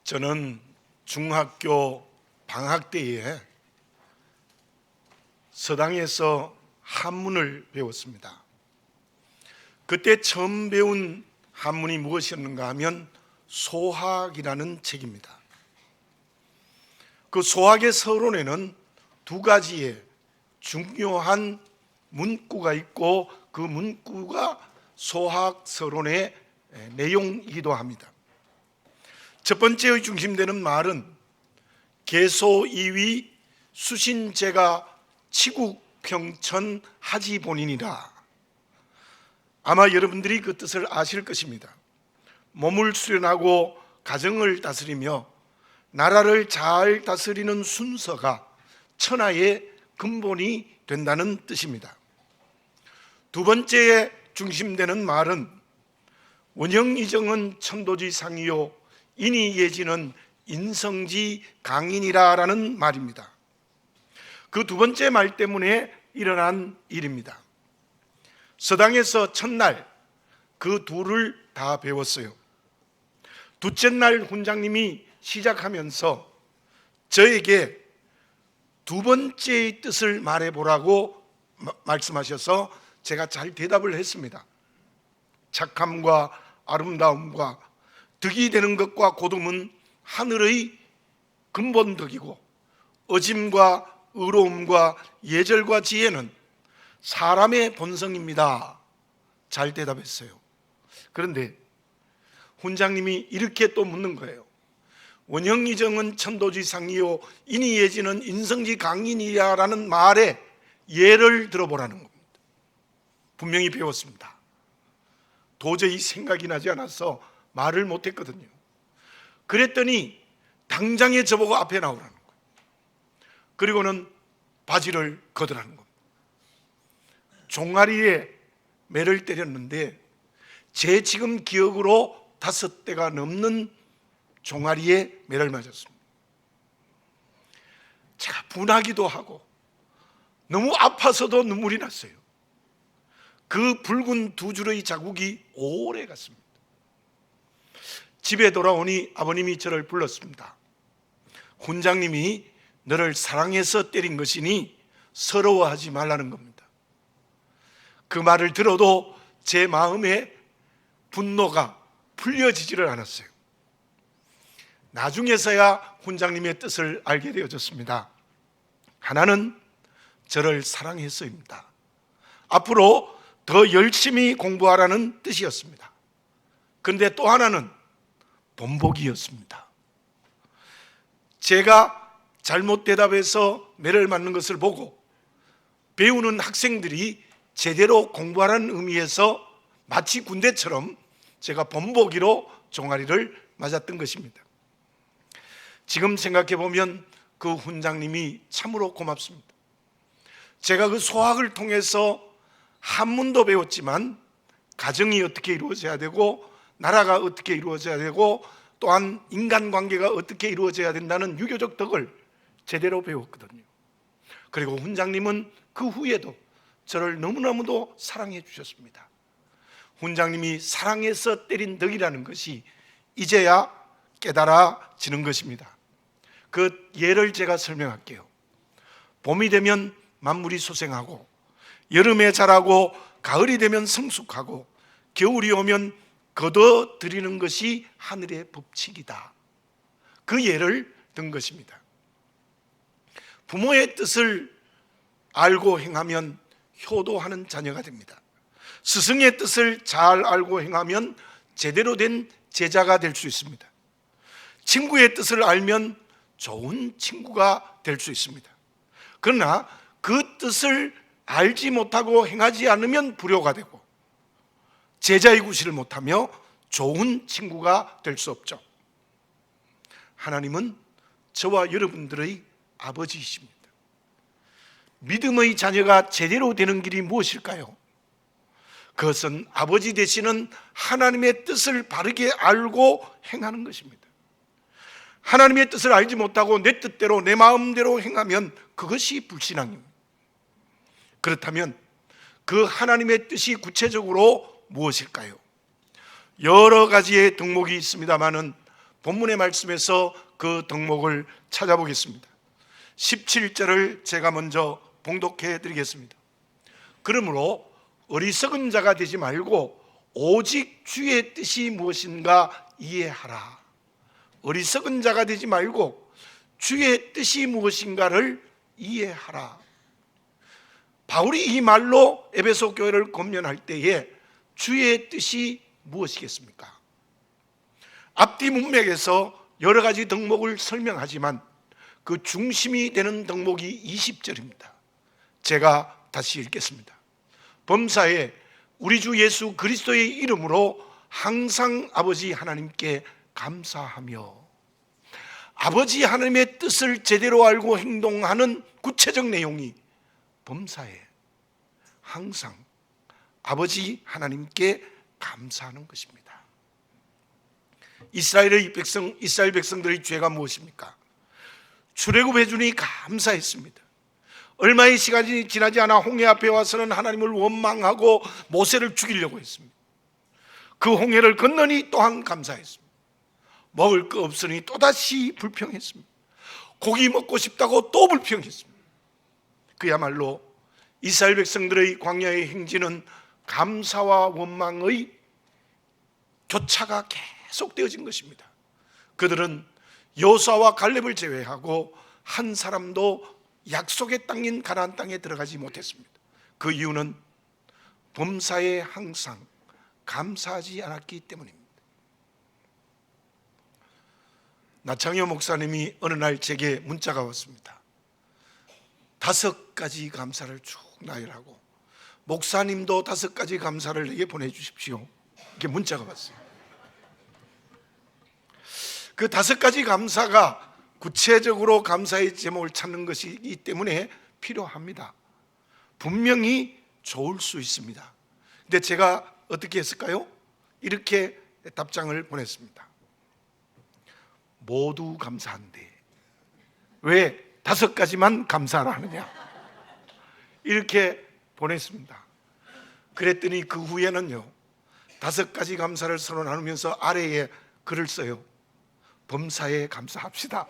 저는 중학교 방학 때에 서당에서 한문을 배웠습니다. 그때 처음 배운 한문이 무엇이었는가 하면 소학이라는 책입니다. 그 소학의 서론에는 두 가지의 중요한 문구가 있고 그 문구가 소학 서론의 내용이기도 합니다. 첫 번째의 중심되는 말은 개소이위 수신제가 치국평천 하지본이니라. 아마 여러분들이 그 뜻을 아실 것입니다. 몸을 수련하고 가정을 다스리며 나라를 잘 다스리는 순서가 천하의 근본이 된다는 뜻입니다. 두 번째에 중심되는 말은 원형이정은 천도지 상이요 인이예지는 인성지 강인이라라는 말입니다. 그 두 번째 말 때문에 일어난 일입니다. 서당에서 첫날 그 둘을 다 배웠어요. 둘째 날 훈장님이 시작하면서 저에게 두 번째의 뜻을 말해보라고 말씀하셔서 제가 잘 대답을 했습니다. 착함과 아름다움과 덕이 되는 것과 고둠은 하늘의 근본덕이고 어짐과 의로움과 예절과 지혜는 사람의 본성입니다. 잘 대답했어요. 그런데 훈장님이 이렇게 또 묻는 거예요. 원형이정은 천도지 상이요 인이예지는 인성지 강인이야라는 말에 예를 들어보라는 겁니다. 분명히 배웠습니다. 도저히 생각이 나지 않아서 말을 못했거든요. 그랬더니 당장에 저보고 앞에 나오라는 거예요. 그리고는 바지를 걷으라는 겁니다. 종아리에 매를 때렸는데 제 지금 기억으로 5대가 넘는 종아리에 매를 맞았습니다. 제가 분하기도 하고 너무 아파서도 눈물이 났어요. 그 붉은 두 줄의 자국이 오래 갔습니다. 집에 돌아오니 아버님이 저를 불렀습니다. 훈장님이 너를 사랑해서 때린 것이니 서러워하지 말라는 겁니다. 그 말을 들어도 제 마음에 분노가 풀려지지를 않았어요. 나중에서야 훈장님의 뜻을 알게 되어졌습니다. 하나는 저를 사랑해서입니다. 앞으로 더 열심히 공부하라는 뜻이었습니다. 그런데 또 하나는 본보기였습니다. 제가 잘못 대답해서 매를 맞는 것을 보고 배우는 학생들이 제대로 공부하라는 의미에서 마치 군대처럼 제가 본보기로 종아리를 맞았던 것입니다. 지금 생각해 보면 그 훈장님이 참으로 고맙습니다. 제가 그 소학을 통해서 한문도 배웠지만 가정이 어떻게 이루어져야 되고 나라가 어떻게 이루어져야 되고 또한 인간관계가 어떻게 이루어져야 된다는 유교적 덕을 제대로 배웠거든요. 그리고 훈장님은 그 후에도 저를 너무너무도 사랑해 주셨습니다. 훈장님이 사랑해서 때린 덕이라는 것이 이제야 깨달아지는 것입니다. 그 예를 제가 설명할게요. 봄이 되면 만물이 소생하고 여름에 자라고 가을이 되면 성숙하고 겨울이 오면 거둬들이는 것이 하늘의 법칙이다. 그 예를 든 것입니다. 부모의 뜻을 알고 행하면 효도하는 자녀가 됩니다. 스승의 뜻을 잘 알고 행하면 제대로 된 제자가 될 수 있습니다. 친구의 뜻을 알면 좋은 친구가 될 수 있습니다. 그러나 그 뜻을 알지 못하고 행하지 않으면 불효가 되고 제자의 구실을 못하며 좋은 친구가 될 수 없죠. 하나님은 저와 여러분들의 아버지이십니다. 믿음의 자녀가 제대로 되는 길이 무엇일까요? 그것은 아버지 되시는 하나님의 뜻을 바르게 알고 행하는 것입니다. 하나님의 뜻을 알지 못하고 내 뜻대로 내 마음대로 행하면 그것이 불신앙입니다. 그렇다면 그 하나님의 뜻이 구체적으로 무엇일까요? 여러 가지의 덕목이 있습니다마는 본문의 말씀에서 그 덕목을 찾아보겠습니다. 17절을 제가 먼저 봉독해 드리겠습니다. 그러므로 어리석은 자가 되지 말고 오직 주의 뜻이 무엇인가 이해하라. 어리석은 자가 되지 말고 주의 뜻이 무엇인가를 이해하라. 바울이 이 말로 에베소 교회를 권면할 때에 주의 뜻이 무엇이겠습니까? 앞뒤 문맥에서 여러 가지 덕목을 설명하지만 그 중심이 되는 덕목이 20절입니다. 제가 다시 읽겠습니다. 범사에 우리 주 예수 그리스도의 이름으로 항상 아버지 하나님께 감사하며, 아버지 하나님의 뜻을 제대로 알고 행동하는 구체적 내용이 범사에 항상 아버지 하나님께 감사하는 것입니다. 이스라엘 백성들의 죄가 무엇입니까? 출애굽해 주니 감사했습니다. 얼마의 시간이 지나지 않아 홍해 앞에 와서는 하나님을 원망하고 모세를 죽이려고 했습니다. 그 홍해를 건너니 또한 감사했습니다. 먹을 거 없으니 또다시 불평했습니다. 고기 먹고 싶다고 또 불평했습니다. 그야말로 이스라엘 백성들의 광야의 행진은 감사와 원망의 교차가 계속되어진 것입니다. 그들은 여호수아와 갈렙을 제외하고 한 사람도 약속의 땅인 가나안 땅에 들어가지 못했습니다. 그 이유는 범사에 항상 감사하지 않았기 때문입니다. 나창효 목사님이 어느 날 제게 문자가 왔습니다. 5가지 감사를 쭉 나열하고 목사님도 5가지 감사를 내게 보내주십시오. 이렇게 문자가 왔어요. 그 5가지 감사가 구체적으로 감사의 제목을 찾는 것이기 때문에 필요합니다. 분명히 좋을 수 있습니다. 근데 제가 어떻게 했을까요? 이렇게 답장을 보냈습니다. 모두 감사한데 왜 5가지만 감사하느냐, 이렇게 보냈습니다. 그랬더니 그 후에는요, 5가지 감사를 서로 나누면서 아래에 글을 써요. 범사에 감사합시다.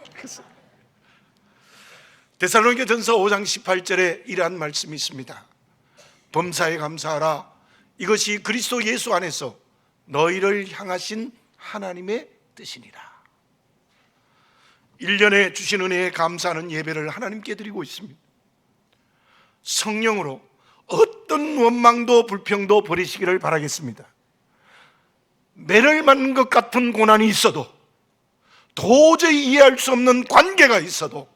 데살로니가전서 5장 18절에 이러한 말씀이 있습니다. 범사에 감사하라. 이것이 그리스도 예수 안에서 너희를 향하신 하나님의 뜻이니라. 1년에 주신 은혜에 감사하는 예배를 하나님께 드리고 있습니다. 성령으로 어떤 원망도 불평도 버리시기를 바라겠습니다. 매를 맞는 것 같은 고난이 있어도, 도저히 이해할 수 없는 관계가 있어도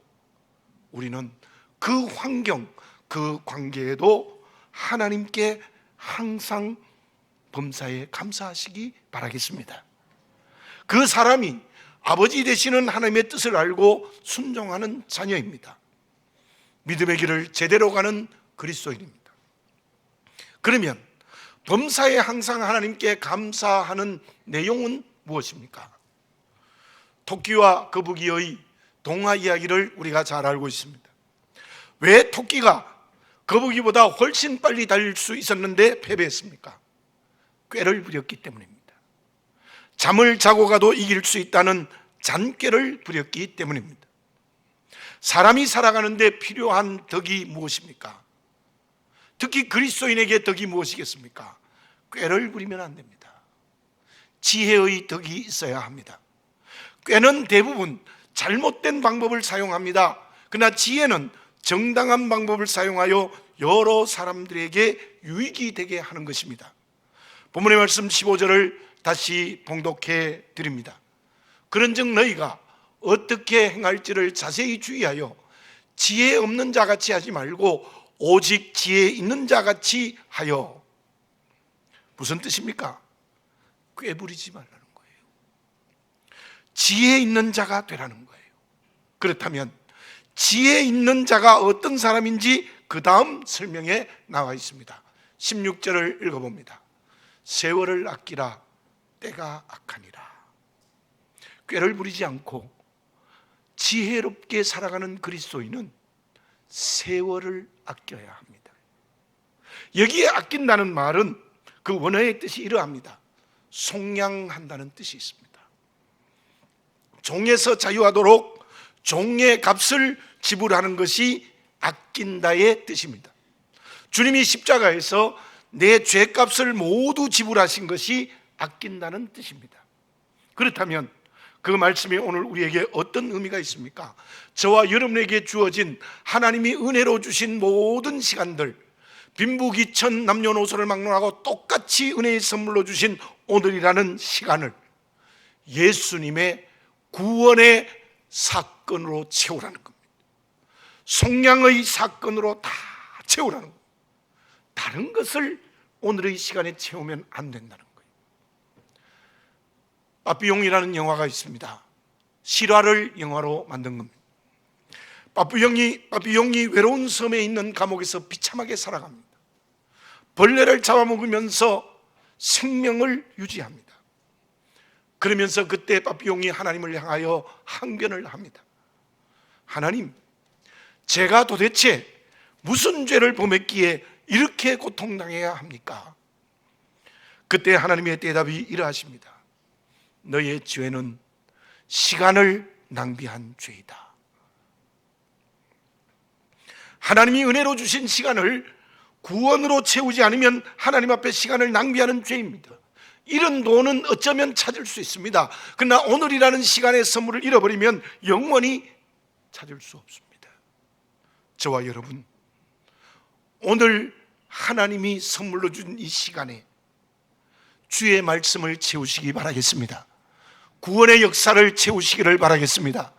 우리는 그 환경, 그 관계에도 하나님께 항상 범사에 감사하시기 바라겠습니다. 그 사람이 아버지 되시는 하나님의 뜻을 알고 순종하는 자녀입니다. 믿음의 길을 제대로 가는 그리스도인입니다. 그러면 범사에 항상 하나님께 감사하는 내용은 무엇입니까? 토끼와 거북이의 동화 이야기를 우리가 잘 알고 있습니다. 왜 토끼가 거북이보다 훨씬 빨리 달릴 수 있었는데 패배했습니까? 꾀를 부렸기 때문입니다. 잠을 자고 가도 이길 수 있다는 잔꾀를 부렸기 때문입니다. 사람이 살아가는데 필요한 덕이 무엇입니까? 특히 그리스도인에게 덕이 무엇이겠습니까? 꾀를 부리면 안 됩니다. 지혜의 덕이 있어야 합니다. 꾀는 대부분 잘못된 방법을 사용합니다. 그러나 지혜는 정당한 방법을 사용하여 여러 사람들에게 유익이 되게 하는 것입니다. 본문의 말씀 15절을 다시 봉독해 드립니다. 그런즉 너희가 어떻게 행할지를 자세히 주의하여 지혜 없는 자같이 하지 말고 오직 지혜 있는 자같이 하여. 무슨 뜻입니까? 꾀부리지 말라는 거예요. 지혜 있는 자가 되라는 거예요. 그렇다면 지혜 있는 자가 어떤 사람인지 그 다음 설명에 나와 있습니다. 16절을 읽어봅니다. 세월을 아끼라, 때가 악하니라. 꾀를 부리지 않고 지혜롭게 살아가는 그리스도인은 세월을 아껴야 합니다. 여기에 아낀다는 말은 그 원어의 뜻이 이러합니다. 속량한다는 뜻이 있습니다. 종에서 자유하도록 종의 값을 지불하는 것이 아낀다의 뜻입니다. 주님이 십자가에서 내 죄값을 모두 지불하신 것이 아낀다는 뜻입니다. 그렇다면 그 말씀이 오늘 우리에게 어떤 의미가 있습니까? 저와 여러분에게 주어진 하나님이 은혜로 주신 모든 시간들, 빈부귀천 남녀노소를 막론하고 똑같이 은혜의 선물로 주신 오늘이라는 시간을 예수님의 구원의 사건으로 채우라는 겁니다. 속량의 사건으로 다 채우라는 겁니다. 다른 것을 오늘의 시간에 채우면 안 된다는 거예요. 빠삐용이라는 영화가 있습니다. 실화를 영화로 만든 겁니다. 빠삐용이 외로운 섬에 있는 감옥에서 비참하게 살아갑니다. 벌레를 잡아먹으면서 생명을 유지합니다. 그러면서 그때 빠삐용이 하나님을 향하여 항변을 합니다. 하나님, 제가 도대체 무슨 죄를 범했기에 이렇게 고통당해야 합니까? 그때 하나님의 대답이 이러하십니다. 너의 죄는 시간을 낭비한 죄이다. 하나님이 은혜로 주신 시간을 구원으로 채우지 않으면 하나님 앞에 시간을 낭비하는 죄입니다. 이런 돈은 어쩌면 찾을 수 있습니다. 그러나 오늘이라는 시간의 선물을 잃어버리면 영원히 찾을 수 없습니다. 저와 여러분, 오늘 하나님이 선물로 준 이 시간에 주의 말씀을 채우시기 바라겠습니다. 구원의 역사를 채우시기를 바라겠습니다.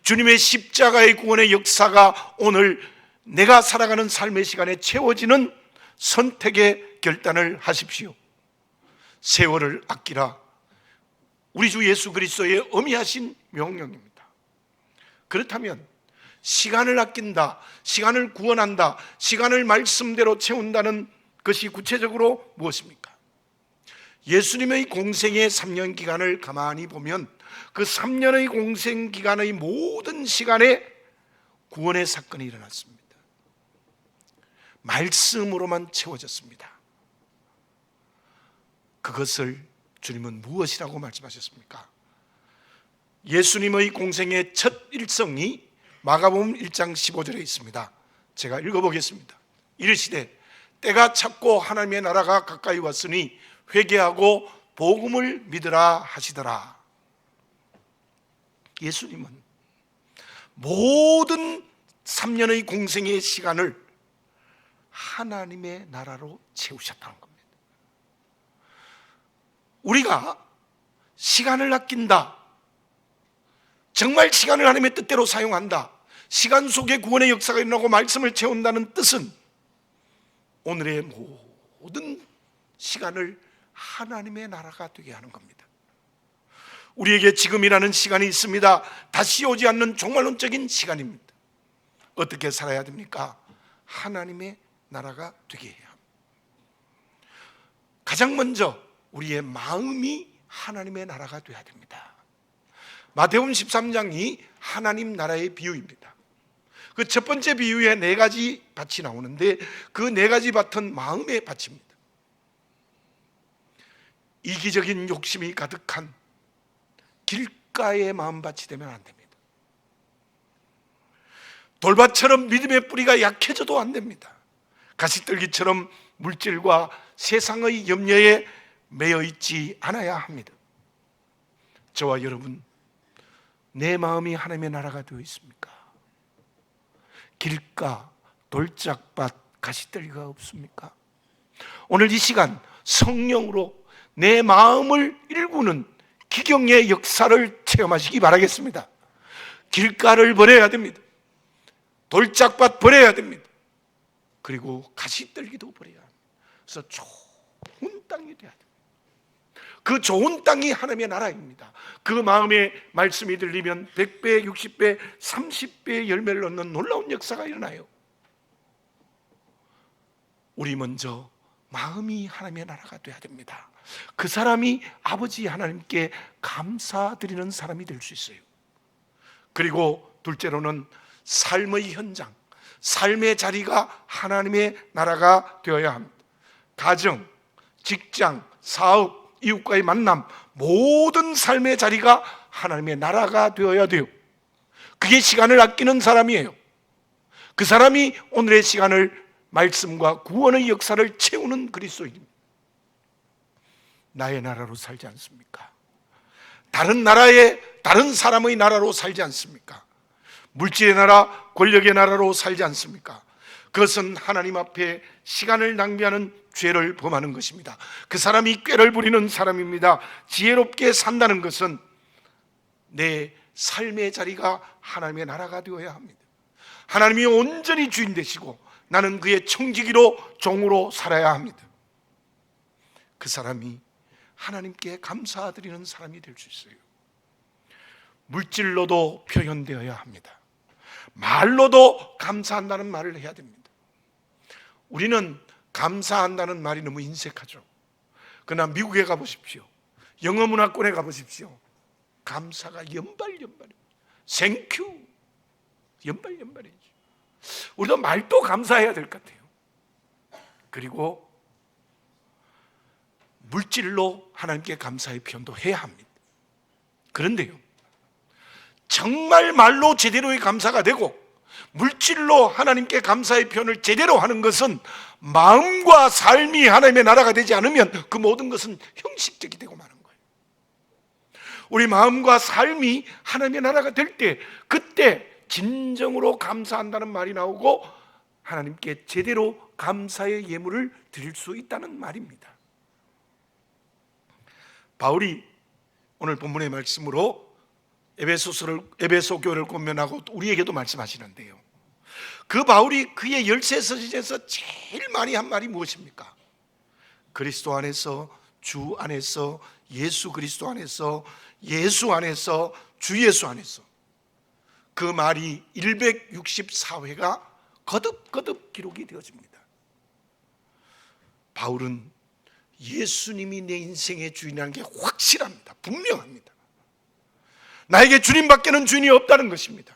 주님의 십자가의 구원의 역사가 오늘 내가 살아가는 삶의 시간에 채워지는 선택의 결단을 하십시오. 세월을 아끼라, 우리 주 예수 그리스도의 엄히하신 명령입니다. 그렇다면 시간을 아낀다, 시간을 구원한다, 시간을 말씀대로 채운다는 것이 구체적으로 무엇입니까? 예수님의 공생의 3년 기간을 가만히 보면 그 3년의 공생 기간의 모든 시간에 구원의 사건이 일어났습니다. 말씀으로만 채워졌습니다. 그것을 주님은 무엇이라고 말씀하셨습니까? 예수님의 공생의 첫 일성이 마가복음 1장 15절에 있습니다. 제가 읽어보겠습니다. 이르시되 때가 찼고 하나님의 나라가 가까이 왔으니 회개하고 복음을 믿으라 하시더라. 예수님은 모든 3년의 공생의 시간을 하나님의 나라로 채우셨다는 겁니다. 우리가 시간을 아낀다, 정말 시간을 하나님의 뜻대로 사용한다, 시간 속에 구원의 역사가 일어나고 말씀을 채운다는 뜻은 오늘의 모든 시간을 하나님의 나라가 되게 하는 겁니다. 우리에게 지금이라는 시간이 있습니다. 다시 오지 않는 종말론적인 시간입니다. 어떻게 살아야 됩니까? 하나님의 나라가 되게 해야 합니다. 가장 먼저 우리의 마음이 하나님의 나라가 되어야 됩니다. 마태복음 13장이 하나님 나라의 비유입니다. 그 첫 번째 비유에 4가지 밭이 나오는데 그 4가지 밭은 마음의 밭입니다. 이기적인 욕심이 가득한 길가의 마음밭이 되면 안 됩니다. 돌밭처럼 믿음의 뿌리가 약해져도 안 됩니다. 가시떨기처럼 물질과 세상의 염려에 매여 있지 않아야 합니다. 저와 여러분, 내 마음이 하나님의 나라가 되어 있습니까? 길가, 돌짝밭, 가시떨기가 없습니까? 오늘 이 시간 성령으로 내 마음을 일구는 기경의 역사를 체험하시기 바라겠습니다. 길가를 버려야 됩니다. 돌짝밭 버려야 됩니다. 그리고 가시떨기도 버려야 합니다. 그래서 좋은 땅이 돼야 됩니다. 그 좋은 땅이 하나님의 나라입니다. 그 마음의 말씀이 들리면 100배, 60배, 30배의 열매를 얻는 놀라운 역사가 일어나요. 우리 먼저 마음이 하나님의 나라가 돼야 됩니다. 그 사람이 아버지 하나님께 감사드리는 사람이 될 수 있어요. 그리고 둘째로는 삶의 현장, 삶의 자리가 하나님의 나라가 되어야 합니다. 가정, 직장, 사업, 이웃과의 만남, 모든 삶의 자리가 하나님의 나라가 되어야 돼요. 그게 시간을 아끼는 사람이에요. 그 사람이 오늘의 시간을 말씀과 구원의 역사를 채우는 그리스도인입니다. 나의 나라로 살지 않습니까? 다른 나라의, 다른 사람의 나라로 살지 않습니까? 물질의 나라, 권력의 나라로 살지 않습니까? 그것은 하나님 앞에 시간을 낭비하는 죄를 범하는 것입니다. 그 사람이 꾀를 부리는 사람입니다. 지혜롭게 산다는 것은 내 삶의 자리가 하나님의 나라가 되어야 합니다. 하나님이 온전히 주인 되시고 나는 그의 청지기로 종으로 살아야 합니다. 그 사람이 하나님께 감사드리는 사람이 될 수 있어요. 물질로도 표현되어야 합니다. 말로도 감사한다는 말을 해야 됩니다. 우리는 감사한다는 말이 너무 인색하죠. 그러나 미국에 가보십시오. 영어 문화권에 가보십시오. 감사가 연발연발이에요. 생큐 연발연발이죠. 우리도 말도 감사해야 될 것 같아요. 그리고 물질로 하나님께 감사의 표현도 해야 합니다. 그런데요, 정말 말로 제대로의 감사가 되고 물질로 하나님께 감사의 표현을 제대로 하는 것은 마음과 삶이 하나님의 나라가 되지 않으면 그 모든 것은 형식적이 되고 마는 거예요. 우리 마음과 삶이 하나님의 나라가 될 때, 그때 진정으로 감사한다는 말이 나오고 하나님께 제대로 감사의 예물을 드릴 수 있다는 말입니다. 바울이 오늘 본문의 말씀으로 에베소 교회를 권면하고 우리에게도 말씀하시는데요, 그 바울이 그의 열세 서신에서 제일 많이 한 말이 무엇입니까? 그리스도 안에서, 주 안에서, 예수 그리스도 안에서, 예수 안에서, 주 예수 안에서. 그 말이 164회가 거듭거듭 기록이 되어집니다. 바울은 예수님이 내 인생의 주인이라는 게 확실합니다. 분명합니다. 나에게 주님밖에는 주인이 없다는 것입니다.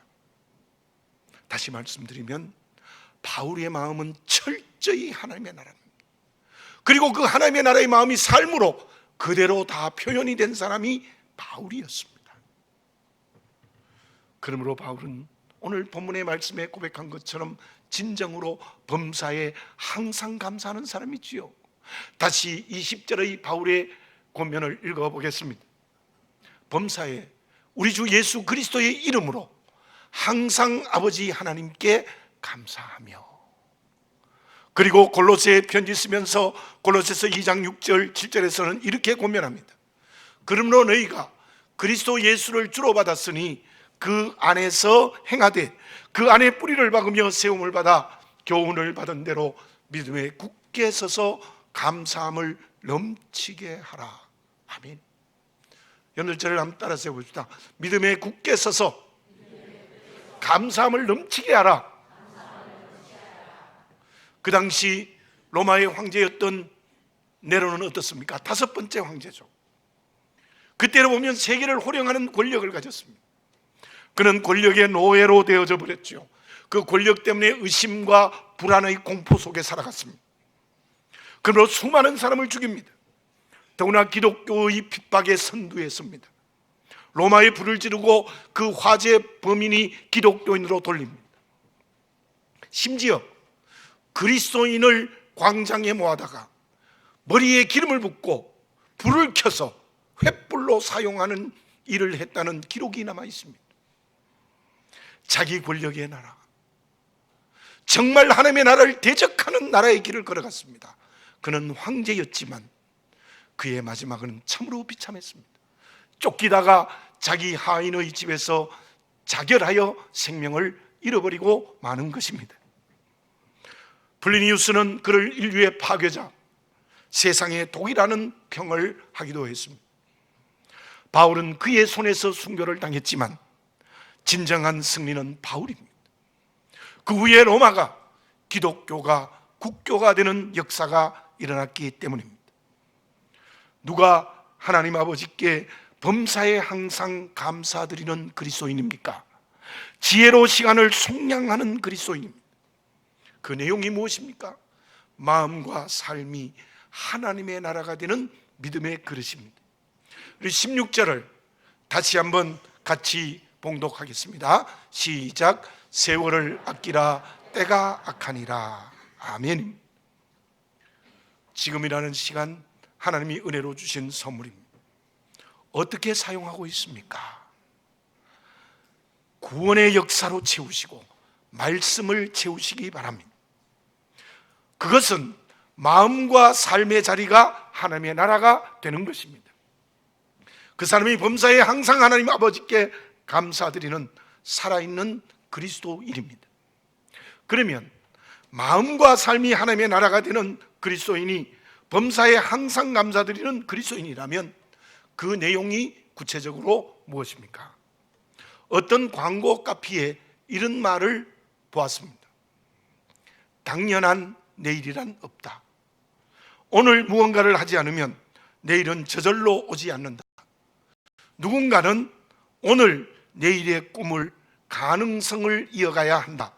다시 말씀드리면 바울의 마음은 철저히 하나님의 나라입니다. 그리고 그 하나님의 나라의 마음이 삶으로 그대로 다 표현이 된 사람이 바울이었습니다. 그러므로 바울은 오늘 본문의 말씀에 고백한 것처럼 진정으로 범사에 항상 감사하는 사람이지요. 다시 20절의 바울의 권면을 읽어보겠습니다. 범사에 우리 주 예수 그리스도의 이름으로 항상 아버지 하나님께 감사하며. 그리고 골로새 편지 쓰면서 골로새서 2장 6절 7절에서는 이렇게 권면합니다. 그러므로 너희가 그리스도 예수를 주로 받았으니 그 안에서 행하되 그 안에 뿌리를 박으며 세움을 받아 교훈을 받은 대로 믿음에 굳게 서서 감사함을 넘치게 하라. 아멘. 연일절을 한번 따라서 해봅시다. 믿음에 굳게 서서 감사함을 넘치게 하라. 그 당시 로마의 황제였던 네로는 어떻습니까? 5번째 황제죠. 그때로 보면 세계를 호령하는 권력을 가졌습니다. 그는 권력의 노예로 되어져 버렸죠. 그 권력 때문에 의심과 불안의 공포 속에 살아갔습니다. 그러므로 수많은 사람을 죽입니다. 더구나 기독교의 핍박에 선두했습니다. 로마에 불을 지르고 그 화재 범인이 기독교인으로 돌립니다. 심지어 그리스도인을 광장에 모아다가 머리에 기름을 붓고 불을 켜서 횃불로 사용하는 일을 했다는 기록이 남아 있습니다. 자기 권력의 나라, 정말 하나님의 나라를 대적하는 나라의 길을 걸어갔습니다. 그는 황제였지만 그의 마지막은 참으로 비참했습니다. 쫓기다가 자기 하인의 집에서 자결하여 생명을 잃어버리고 마는 것입니다. 플리니우스는 그를 인류의 파괴자, 세상의 독이라는 평을 하기도 했습니다. 바울은 그의 손에서 순교를 당했지만 진정한 승리는 바울입니다. 그 후에 로마가 기독교가 국교가 되는 역사가 일어났기 때문입니다. 누가 하나님 아버지께 범사에 항상 감사드리는 그리스도인입니까? 지혜로 시간을 속량하는 그리스도인입니다. 그 내용이 무엇입니까? 마음과 삶이 하나님의 나라가 되는 믿음의 그릇입니다. 우리 16절을 다시 한번 같이 봉독하겠습니다. 시작. 세월을 아끼라 때가 악하니라. 아멘. 지금이라는 시간 하나님이 은혜로 주신 선물입니다. 어떻게 사용하고 있습니까? 구원의 역사로 채우시고 말씀을 채우시기 바랍니다. 그것은 마음과 삶의 자리가 하나님의 나라가 되는 것입니다. 그 사람이 범사에 항상 하나님 아버지께 감사드리는 살아있는 그리스도인입니다. 그러면 마음과 삶이 하나님의 나라가 되는 그리스도인이 범사에 항상 감사드리는 그리스도인이라면 그 내용이 구체적으로 무엇입니까? 어떤 광고 카피에 이런 말을 보았습니다. 당연한 내일이란 없다. 오늘 무언가를 하지 않으면 내일은 저절로 오지 않는다. 누군가는 오늘 내일의 꿈을 가능성을 이어가야 한다.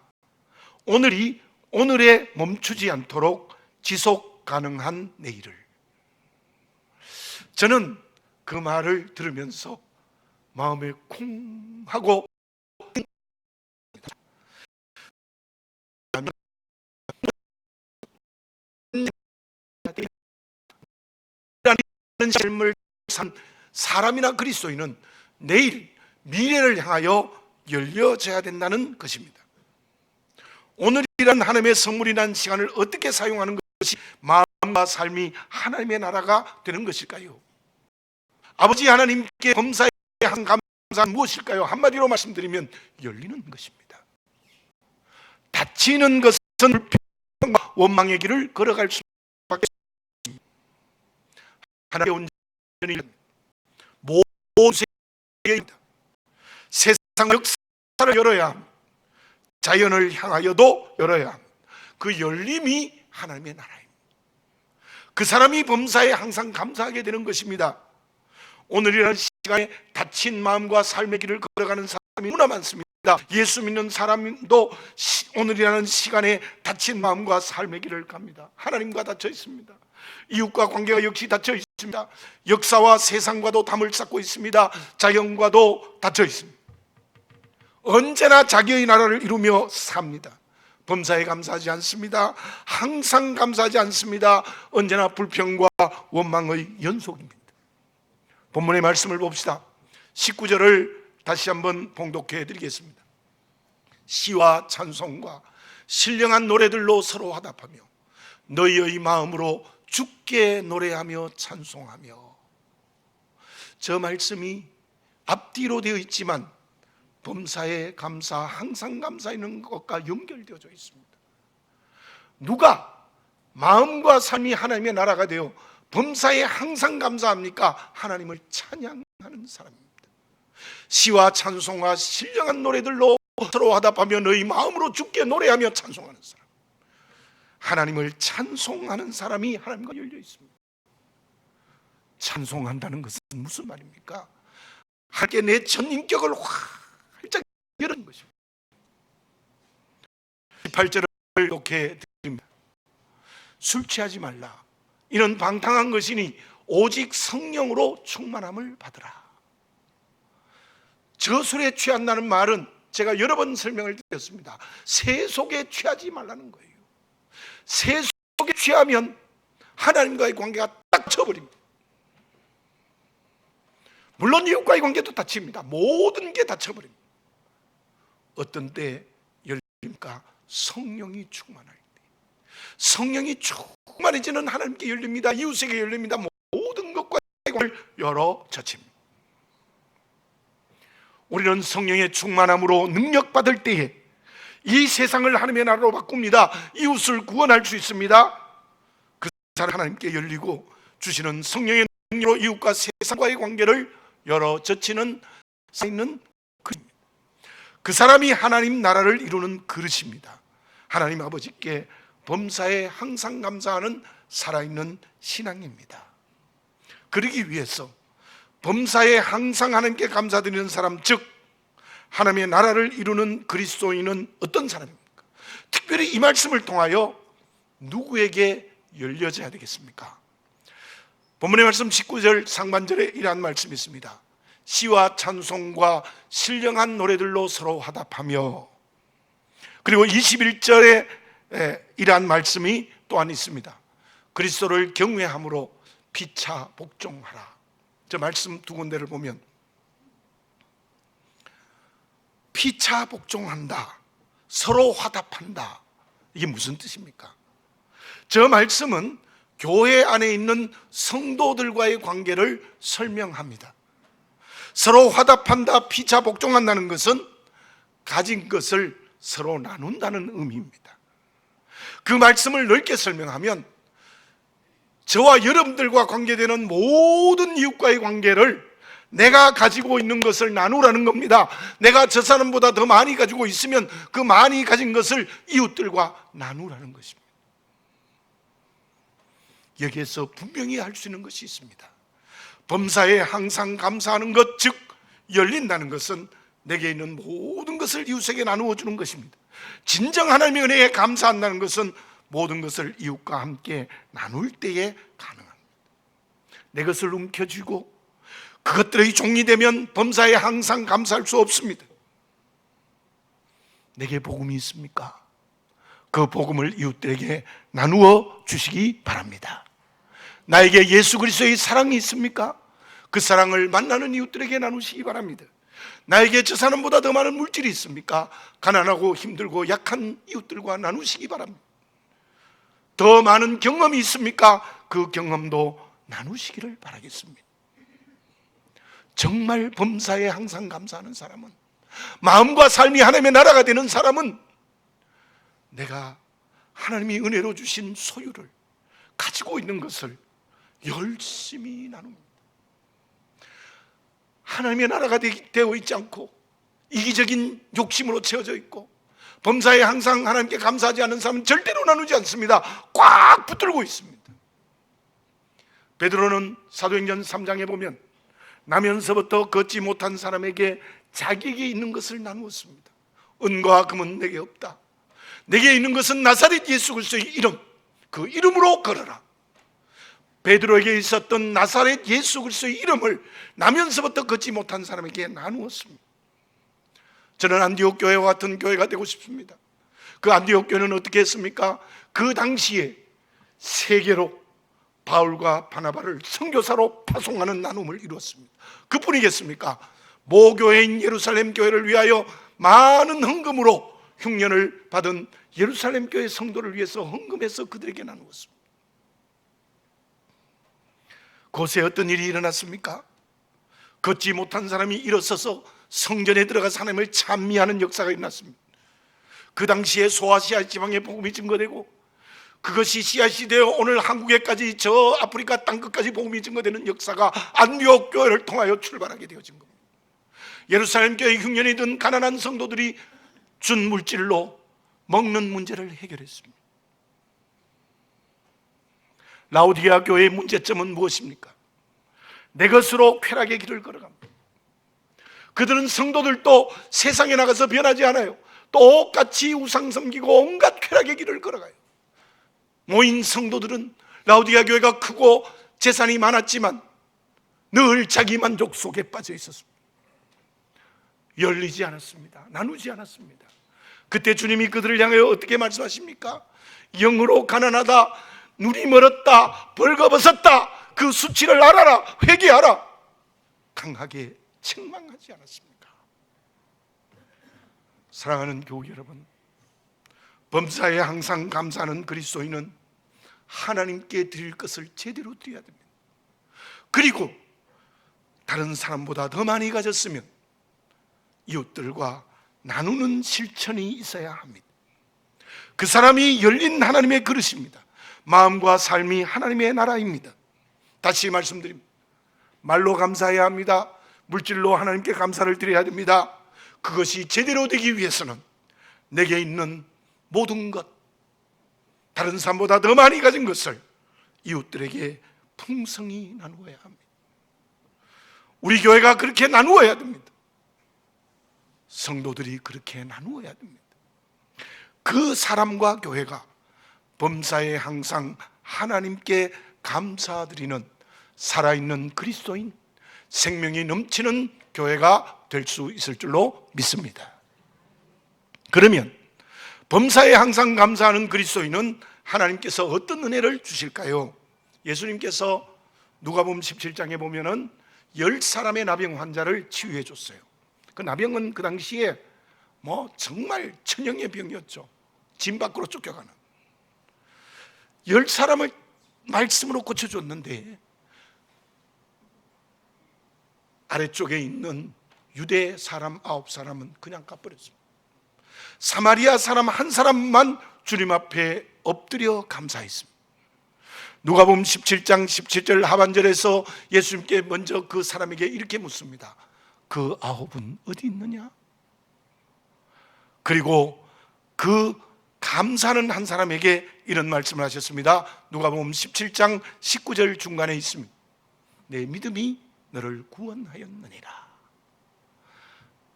오늘이 오늘에 멈추지 않도록 지속 가능한 내일을. 저는 그 말을 들으면서 마음에 쿵 하고 삶을 산 사람이나 그리스도인은 내일 미래를 향하여 열려져야 된다는 것입니다. 오늘이란 하나님의 선물이란 시간을 어떻게 사용하는 것이 마음과 삶이 하나님의 나라가 되는 것일까요? 아버지 하나님께 범사에 한 감사는 무엇일까요? 한마디로 말씀드리면 열리는 것입니다. 닫히는 것은 불평과 원망의 길을 걸어갈 수밖에 없습니다. 하나님의 온전히 모든 세계입니다. 세상 역사를 열어야 합니다. 자연을 향하여도 열어야 합니다. 그 열림이 하나님의 나라입니다. 그 사람이 범사에 항상 감사하게 되는 것입니다. 오늘이라는 시간에 닫힌 마음과 삶의 길을 걸어가는 사람이 너무나 많습니다. 예수 믿는 사람도 오늘이라는 시간에 닫힌 마음과 삶의 길을 갑니다. 하나님과 닫혀 있습니다. 이웃과 관계가 역시 닫혀 있습니다. 역사와 세상과도 담을 쌓고 있습니다. 자연과도 닫혀 있습니다. 언제나 자기의 나라를 이루며 삽니다. 범사에 감사하지 않습니다. 항상 감사하지 않습니다. 언제나 불평과 원망의 연속입니다. 본문의 말씀을 봅시다. 19절을 다시 한번 봉독해 드리겠습니다. 시와 찬송과 신령한 노래들로 서로 화답하며 너희의 마음으로 주께 노래하며 찬송하며. 저 말씀이 앞뒤로 되어 있지만 범사에 감사, 항상 감사하는 것과 연결되어져 있습니다. 누가 마음과 삶이 하나님의 나라가 되어 범사에 항상 감사합니까? 하나님을 찬양하는 사람입니다. 시와 찬송과 신령한 노래들로 서로 화답하며 너희 마음으로 주께 노래하며 찬송하는 사람. 하나님을 찬송하는 사람이 하나님과 열려 있습니다. 찬송한다는 것은 무슨 말입니까? 하나님께 내 전 인격을 활짝 여는 것입니다. 18절을 이렇게 드립니다. 술 취하지 말라. 이는 방탕한 것이니 오직 성령으로 충만함을 받으라. 저술에 취한다는 말은 제가 여러 번 설명을 드렸습니다. 세속에 취하지 말라는 거예요. 세속에 취하면 하나님과의 관계가 딱 져버립니다. 물론 이웃과의 관계도 닫힙니다. 모든 게 닫혀버립니다. 어떤 때 열립니까? 성령이 충만할 때. 성령이 충만해지는 하나님께 열립니다. 이웃에게 열립니다. 모든 것과 관계를 열어 젖힙니다. 우리는 성령의 충만함으로 능력받을 때에 이 세상을 하나님의 나라로 바꿉니다. 이웃을 구원할 수 있습니다. 그 사람 하나님께 열리고 주시는 성령의 능력으로 이웃과 세상과의 관계를 열어 젖히는 그 사람이 하나님 나라를 이루는 그릇입니다. 하나님 아버지께 범사에 항상 감사하는 살아있는 신앙입니다. 그러기 위해서 범사에 항상 하나님께 감사드리는 사람, 즉 하나님의 나라를 이루는 그리스도인은 어떤 사람입니까? 특별히 이 말씀을 통하여 누구에게 열려져야 되겠습니까? 본문의 말씀 19절 상반절에 이러한 말씀이 있습니다. 시와 찬송과 신령한 노래들로 서로 화답하며, 그리고 21절에 이러한 말씀이 또한 있습니다. 그리스도를 경외함으로 피차 복종하라. 저 말씀 두 군데를 보면 피차 복종한다, 서로 화답한다, 이게 무슨 뜻입니까? 저 말씀은 교회 안에 있는 성도들과의 관계를 설명합니다. 서로 화답한다, 피차 복종한다는 것은 가진 것을 서로 나눈다는 의미입니다. 그 말씀을 넓게 설명하면 저와 여러분들과 관계되는 모든 이웃과의 관계를 내가 가지고 있는 것을 나누라는 겁니다. 내가 저 사람보다 더 많이 가지고 있으면 그 많이 가진 것을 이웃들과 나누라는 것입니다. 여기에서 분명히 알 수 있는 것이 있습니다. 범사에 항상 감사하는 것, 즉 열린다는 것은 내게 있는 모든 것을 이웃에게 나누어 주는 것입니다. 진정 하나님의 은혜에 감사한다는 것은 모든 것을 이웃과 함께 나눌 때에 가능합니다. 내 것을 움켜쥐고 그것들의 종이 되면 범사에 항상 감사할 수 없습니다. 내게 복음이 있습니까? 그 복음을 이웃들에게 나누어 주시기 바랍니다. 나에게 예수 그리스도의 사랑이 있습니까? 그 사랑을 만나는 이웃들에게 나누시기 바랍니다. 나에게 저 사람보다 더 많은 물질이 있습니까? 가난하고 힘들고 약한 이웃들과 나누시기 바랍니다. 더 많은 경험이 있습니까? 그 경험도 나누시기를 바라겠습니다. 정말 범사에 항상 감사하는 사람은, 마음과 삶이 하나님의 나라가 되는 사람은 내가 하나님이 은혜로 주신 소유를, 가지고 있는 것을 열심히 나눕니다. 하나님의 나라가 되어 있지 않고 이기적인 욕심으로 채워져 있고 범사에 항상 하나님께 감사하지 않는 사람은 절대로 나누지 않습니다. 꽉 붙들고 있습니다. 베드로는 사도행전 3장에 보면 나면서부터 걷지 못한 사람에게 자기에게 있는 것을 나누었습니다. 은과 금은 내게 없다. 내게 있는 것은 나사렛 예수 그리스도의 이름, 그 이름으로 걸어라. 베드로에게 있었던 나사렛 예수 그리스도의 이름을 나면서부터 걷지 못한 사람에게 나누었습니다. 저는 안디옥 교회와 같은 교회가 되고 싶습니다. 그 안디옥 교회는 어떻게 했습니까? 그 당시에 세계로 바울과 바나바를 선교사로 파송하는 나눔을 이루었습니다. 그뿐이겠습니까? 모교회인 예루살렘 교회를 위하여 많은 헌금으로 흉년을 받은 예루살렘 교회 성도를 위해서 헌금해서 그들에게 나누었습니다. 그곳에 어떤 일이 일어났습니까? 걷지 못한 사람이 일어서서 성전에 들어가서 하나님을 찬미하는 역사가 일어났습니다. 그 당시에 소아시아 지방에 복음이 증거되고 그것이 씨앗이 되어 오늘 한국에까지 저 아프리카 땅끝까지 복음이 증거되는 역사가 안디옥 교회를 통하여 출발하게 되어진 겁니다. 예루살렘 교회 흉년이 든 가난한 성도들이 준 물질로 먹는 문제를 해결했습니다. 라오디게아 교회의 문제점은 무엇입니까? 내 것으로 쾌락의 길을 걸어갑니다. 그들은 성도들도 세상에 나가서 변하지 않아요. 똑같이 우상 섬기고 온갖 쾌락의 길을 걸어가요. 모인 성도들은 라오디게아 교회가 크고 재산이 많았지만 늘 자기 만족 속에 빠져 있었습니다. 열리지 않았습니다. 나누지 않았습니다. 그때 주님이 그들을 향하여 어떻게 말씀하십니까? 영으로 가난하다, 눈이 멀었다, 벌거벗었다, 그 수치를 알아라, 회개하라, 강하게 책망하지 않았습니까? 사랑하는 교우 여러분, 범사에 항상 감사하는 그리스도인은 하나님께 드릴 것을 제대로 드려야 됩니다. 그리고 다른 사람보다 더 많이 가졌으면 이웃들과 나누는 실천이 있어야 합니다. 그 사람이 열린 하나님의 그릇입니다. 마음과 삶이 하나님의 나라입니다. 다시 말씀드립니다. 말로 감사해야 합니다. 물질로 하나님께 감사를 드려야 됩니다. 그것이 제대로 되기 위해서는 내게 있는 모든 것, 다른 사람보다 더 많이 가진 것을 이웃들에게 풍성히 나누어야 합니다. 우리 교회가 그렇게 나누어야 됩니다. 성도들이 그렇게 나누어야 됩니다. 그 사람과 교회가 범사에 항상 하나님께 감사드리는 살아있는 그리스도인, 생명이 넘치는 교회가 될 수 있을 줄로 믿습니다. 그러면 범사에 항상 감사하는 그리스도인은 하나님께서 어떤 은혜를 주실까요? 예수님께서 누가복음 17장에 보면은 10사람의 나병 환자를 치유해 줬어요. 그 나병은 그 당시에 정말 천형의 병이었죠. 진 밖으로 쫓겨가는. 10사람을 말씀으로 고쳐줬는데 아래쪽에 있는 유대 사람 9사람은 그냥 가버렸습니다. 사마리아 사람 한 사람만 주님 앞에 엎드려 감사했습니다. 누가복음 17장 17절 하반절에서 예수님께 먼저 그 사람에게 이렇게 묻습니다. 그 9은 어디 있느냐? 그리고 그 감사하는 한 사람에게 이런 말씀을 하셨습니다. 누가복음 17장 19절 중간에 있습니다. 내 믿음이 너를 구원하였느니라.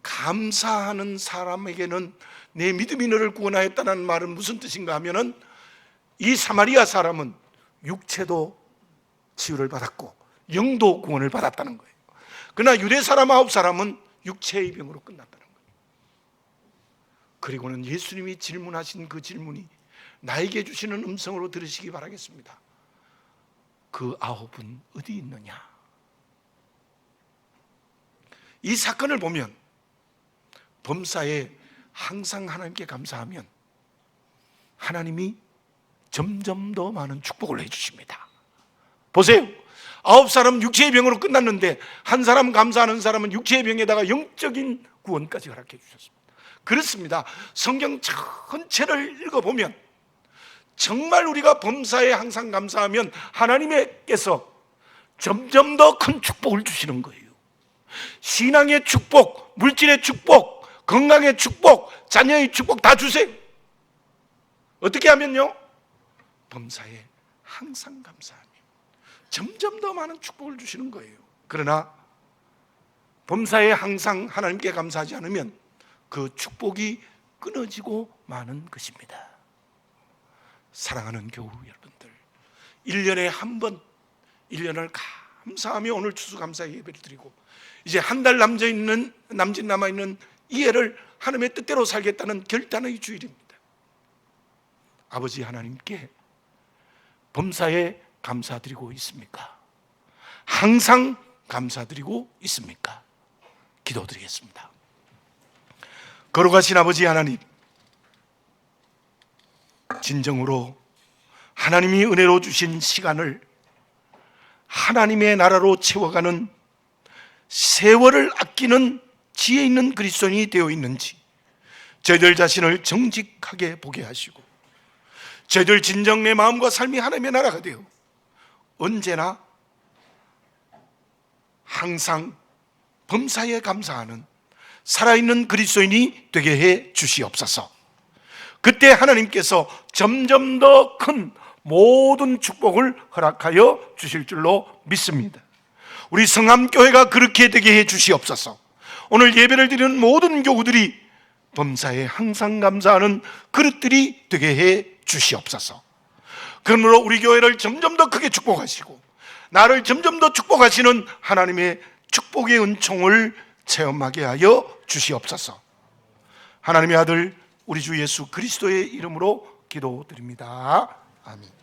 감사하는 사람에게는 내 믿음이 너를 구원하였다는 말은 무슨 뜻인가 하면은 이 사마리아 사람은 육체도 치유를 받았고 영도 구원을 받았다는 거예요. 그러나 유대 사람 9사람은 육체의 병으로 끝났다는 거예요. 그리고는 예수님이 질문하신 그 질문이 나에게 주시는 음성으로 들으시기 바라겠습니다. 그 9은 어디 있느냐? 이 사건을 보면 범사에 항상 하나님께 감사하면 하나님이 점점 더 많은 축복을 해주십니다. 보세요. 9사람 육체의 병으로 끝났는데 한 사람 감사하는 사람은 육체의 병에다가 영적인 구원까지 허락해 주셨습니다. 그렇습니다. 성경 전체를 읽어보면 정말 우리가 범사에 항상 감사하면 하나님께서 점점 더 큰 축복을 주시는 거예요. 신앙의 축복, 물질의 축복, 건강의 축복, 자녀의 축복 다 주세요. 어떻게 하면요? 범사에 항상 감사하면 점점 더 많은 축복을 주시는 거예요. 그러나 범사에 항상 하나님께 감사하지 않으면 그 축복이 끊어지고 마는 것입니다. 사랑하는 교우 여러분들, 1년에 한 번 1년을 감사하며 오늘 추수감사 예배를 드리고 이제 한 달 남짓 남아있는 이 해를 하나님의 뜻대로 살겠다는 결단의 주일입니다. 아버지 하나님께 범사에 감사드리고 있습니까? 항상 감사드리고 있습니까? 기도드리겠습니다. 거룩하신 아버지 하나님, 진정으로 하나님이 은혜로 주신 시간을 하나님의 나라로 채워가는 세월을 아끼는 지혜 있는 그리스도인이 되어 있는지 저희들 자신을 정직하게 보게 하시고 저희들 진정 내 마음과 삶이 하나님의 나라가 되어 언제나 항상 범사에 감사하는 살아있는 그리스도인이 되게 해 주시옵소서. 그때 하나님께서 점점 더 큰 모든 축복을 허락하여 주실 줄로 믿습니다. 우리 성함교회가 그렇게 되게 해 주시옵소서. 오늘 예배를 드리는 모든 교우들이 범사에 항상 감사하는 그릇들이 되게 해 주시옵소서. 그러므로 우리 교회를 점점 더 크게 축복하시고 나를 점점 더 축복하시는 하나님의 축복의 은총을 체험하게 하여 주시옵소서. 하나님의 아들 우리 주 예수 그리스도의 이름으로 기도드립니다. 아멘.